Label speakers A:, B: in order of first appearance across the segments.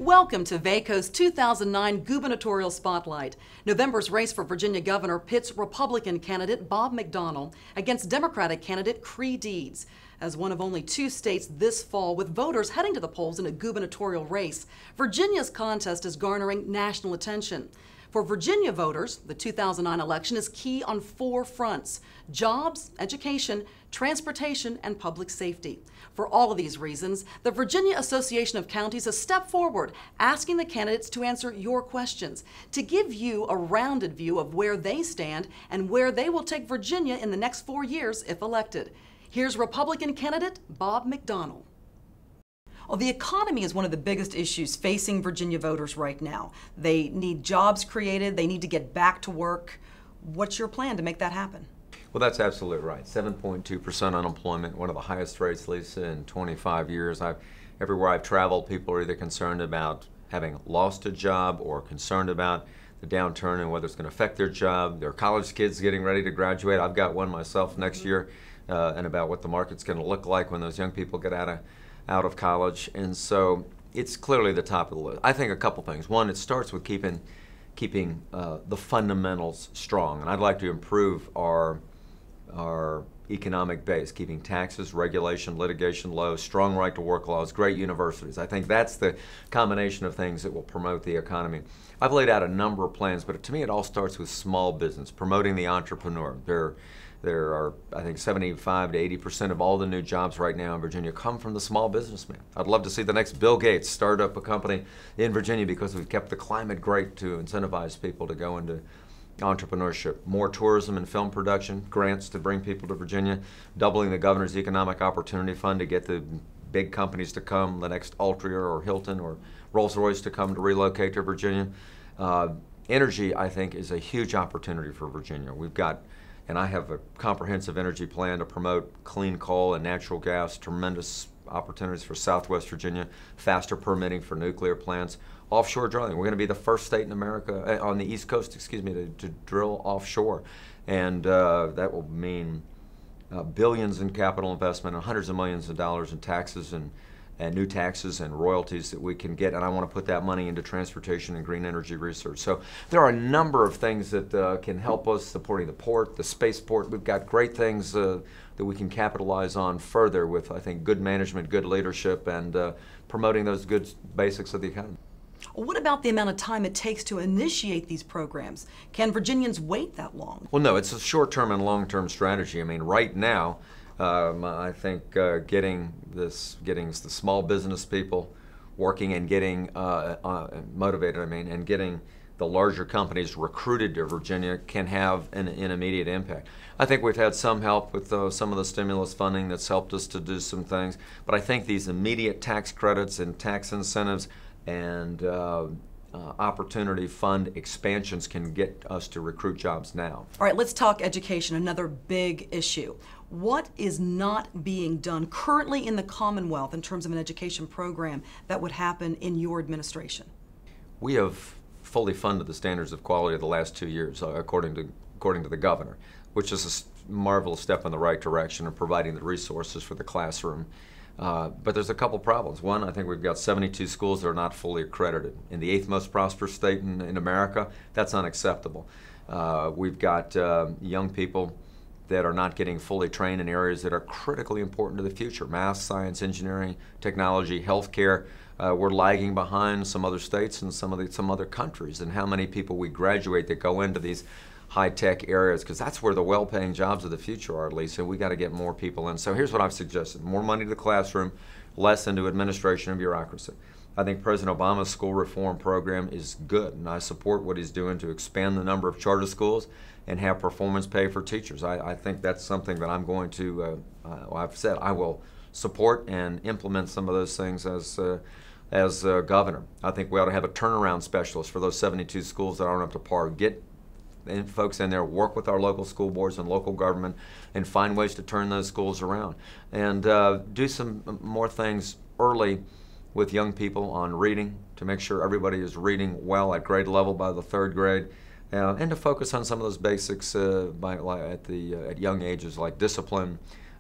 A: Welcome to VACO's 2009 Gubernatorial Spotlight. November's race for Virginia governor pits Republican candidate Bob McDonnell against Democratic candidate Cree Deeds. As one of only two states this fall with voters heading to the polls in a gubernatorial race, Virginia's contest is garnering national attention. For Virginia voters, the 2009 election is key on four fronts: jobs, education, transportation, and public safety. For all of these reasons, the Virginia Association of Counties has stepped forward, asking the candidates to answer your questions, to give you a rounded view of where they stand and where they will take Virginia in the next 4 years if elected. Here's Republican candidate Bob McDonnell. Well, the economy is one of the biggest issues facing Virginia voters right now. They need jobs created, they need to get back to work. What's your plan to make that happen?
B: Well, that's absolutely right. 7.2% unemployment, one of the highest rates, Lisa, in 25 years. Everywhere I've traveled, people are either concerned about having lost a job or concerned about the downturn and whether it's going to affect their job. Their college kids getting ready to graduate. I've got one myself next year, and about what the market's going to look like when those young people get out of college. And so it's clearly the top of the list. I think a couple things. One, it starts with keeping the fundamentals strong, and I'd like to improve our economic base, keeping taxes, regulation, litigation low, strong right to work laws, great universities. I think that's the combination of things that will promote the economy. I've laid out a number of plans, but to me it all starts with small business, promoting the entrepreneur. There are, I think, 75 to 80% of all the new jobs right now in Virginia come from the small businessman. I'd love to see the next Bill Gates start up a company in Virginia because we've kept the climate great to incentivize people to go into entrepreneurship. More tourism and film production, grants to bring people to Virginia, doubling the governor's economic opportunity fund to get the big companies to come, the next Altria or Hilton or Rolls-Royce to come to relocate to Virginia. Energy, I think, is a huge opportunity for Virginia. And I have a comprehensive energy plan to promote clean coal and natural gas, tremendous opportunities for Southwest Virginia, faster permitting for nuclear plants, offshore drilling. We're going to be the first state in America, on the East Coast, to drill offshore. And that will mean billions in capital investment and hundreds of millions of dollars in taxes and new taxes and royalties that we can get, and I want to put that money into transportation and green energy research. So there are a number of things that can help us, supporting the port, the spaceport. We've got great things that we can capitalize on further with, I think, good management, good leadership, and promoting those good basics of the economy.
A: What about the amount of time it takes to initiate these programs? Can Virginians wait that long?
B: Well, no, it's a short-term and long-term strategy. I mean, right now, I think getting the small business people working and getting motivated, and getting the larger companies recruited to Virginia can have an immediate impact. I think we've had some help with some of the stimulus funding that's helped us to do some things, but I think these immediate tax credits and tax incentives and opportunity fund expansions can get us to recruit jobs now.
A: All right, let's talk education, another big issue. What is not being done currently in the Commonwealth in terms of an education program that would happen in your administration?
B: We have fully funded the standards of quality of the last 2 years, according to the governor, which is a marvelous step in the right direction in providing the resources for the classroom. But there's a couple problems. One, I think we've got 72 schools that are not fully accredited. In the 8th most prosperous state in America, that's unacceptable. We've got young people that are not getting fully trained in areas that are critically important to the future: math, science, engineering, technology, healthcare. We're lagging behind some other states and some other countries in how many people we graduate that go into these high-tech areas, because that's where the well-paying jobs of the future are, Lisa. We got to get more people in. So here's what I've suggested: more money to the classroom, less into administration and bureaucracy. I think President Obama's school reform program is good, and I support what he's doing to expand the number of charter schools and have performance pay for teachers. I think that's something that I'm going to, I've said I will support and implement some of those things as governor. I think we ought to have a turnaround specialist for those 72 schools that aren't up to par. Get folks in there, work with our local school boards and local government, and find ways to turn those schools around. And do some more things early with young people on reading, to make sure everybody is reading well at grade level by the 3rd grade, and to focus on some of those basics at young ages, like discipline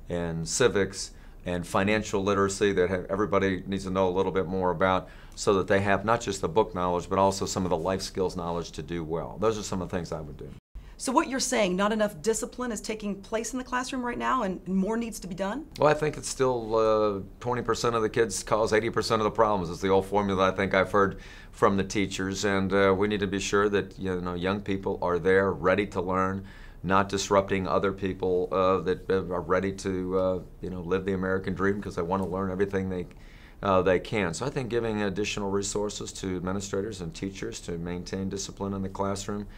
B: and civics, and financial literacy that everybody needs to know a little bit more about, so that they have not just the book knowledge, but also some of the life skills knowledge to do well. Those are some of the things I would do.
A: So what you're saying, not enough discipline is taking place in the classroom right now and more needs to be done?
B: Well, I think it's still 20% of the kids cause 80% of the problems. It's the old formula I think I've heard from the teachers, and we need to be sure that young people are there, ready to learn, not disrupting other people that are ready to live the American dream because they want to learn everything they can. So I think giving additional resources to administrators and teachers to maintain discipline in the classroom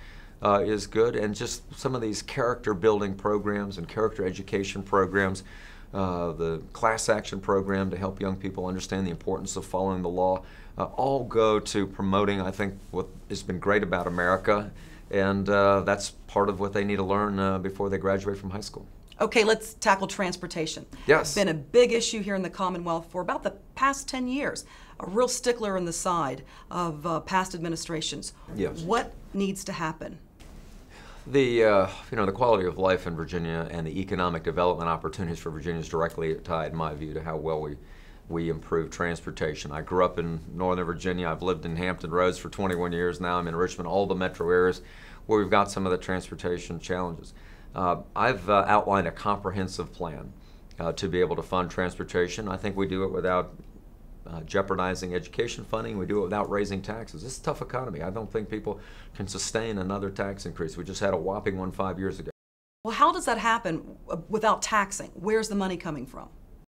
B: is good, and just some of these character building programs and character education programs, the class action program to help young people understand the importance of following the law, all go to promoting, I think, what has been great about America, and that's part of what they need to learn before they graduate from high school.
A: Okay, let's tackle transportation.
B: Yes.
A: It's been a big issue here in the Commonwealth for about the past 10 years. A real stickler on the side of past administrations.
B: Yes.
A: What needs to happen?
B: The quality of life in Virginia and the economic development opportunities for Virginia is directly tied, in my view, to how well we improve transportation. I grew up in Northern Virginia. I've lived in Hampton Roads for 21 years now. I'm in Richmond, all the metro areas where we've got some of the transportation challenges. I've outlined a comprehensive plan to be able to fund transportation. I think we do it without jeopardizing education funding. We do it without raising taxes. It's a tough economy. I don't think people can sustain another tax increase. We just had a whopping one 5 years ago.
A: Well, how does that happen without taxing? Where's the money coming from?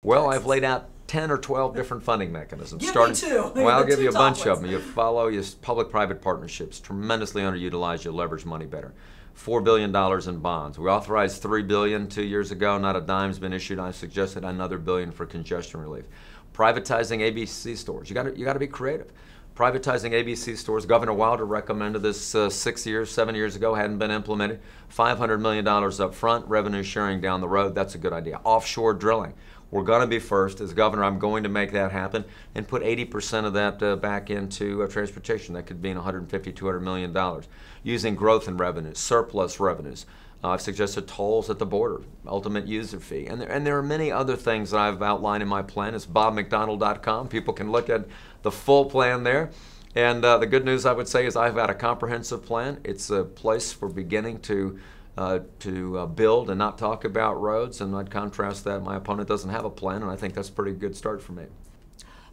B: Well, I've laid out 10 or 12 different funding mechanisms.
A: Give me two.
B: Well, I'll give you a bunch
A: ones.
B: of them. You follow your public-private partnerships, tremendously underutilized. You leverage money better. $4 billion in bonds. We authorized $3 billion 2 years ago. Not a dime's been issued. I suggested another $1 billion for congestion relief. Privatizing ABC stores. You got to be creative. Privatizing ABC stores. Governor Wilder recommended this 7 years ago. Hadn't been implemented. $500 million up front. Revenue sharing down the road. That's a good idea. Offshore drilling. We're going to be first. As governor, I'm going to make that happen and put 80% of that back into transportation. That could be in $150, $200 million. Using growth in revenues, surplus revenues. I've suggested tolls at the border, ultimate user fee. And there are many other things that I've outlined in my plan. It's bobmcdonnell.com. People can look at the full plan there. And the good news, I would say, is I've got a comprehensive plan. It's a place for beginning to build and not talk about roads, and I'd contrast that. My opponent doesn't have a plan, and I think that's a pretty good start for me.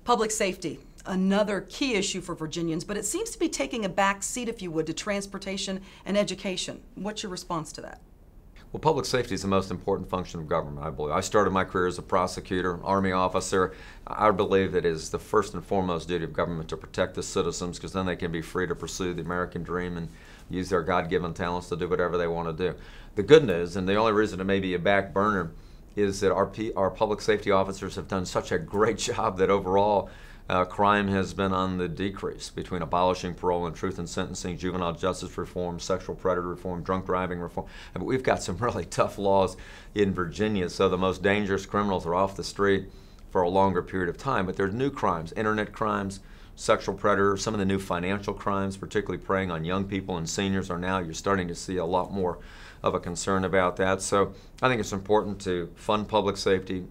A: Public safety, another key issue for Virginians, but it seems to be taking a back seat, if you would, to transportation and education. What's your response to that?
B: Well, public safety is the most important function of government, I believe. I started my career as a prosecutor, Army officer. I believe it is the first and foremost duty of government to protect the citizens, because then they can be free to pursue the American dream and use their God-given talents to do whatever they want to do. The good news, and the only reason it may be a back burner, is that our public safety officers have done such a great job that overall crime has been on the decrease between abolishing parole and truth in sentencing, juvenile justice reform, sexual predator reform, drunk driving reform. I mean, we've got some really tough laws in Virginia, so the most dangerous criminals are off the street for a longer period of time. But there's new crimes, internet crimes, sexual predator, some of the new financial crimes, particularly preying on young people and seniors, are now, you're starting to see a lot more of a concern about that. So I think it's important to fund public safety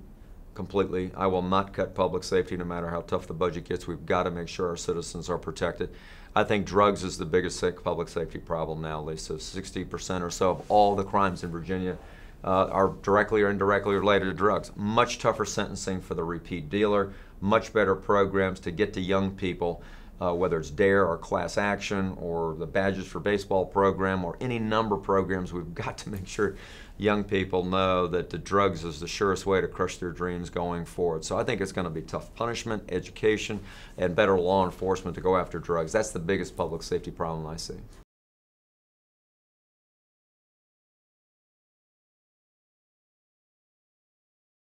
B: completely. I will not cut public safety no matter how tough the budget gets. We've got to make sure our citizens are protected. I think drugs is the biggest public safety problem now, Lisa. 60% or so of all the crimes in Virginia are directly or indirectly related to drugs. Much tougher sentencing for the repeat dealer, much better programs to get to young people, whether it's DARE or class action or the Badges for Baseball program or any number of programs. We've got to make sure young people know that the drugs is the surest way to crush their dreams going forward. So I think it's going to be tough punishment, education, and better law enforcement to go after drugs. That's the biggest public safety problem I see.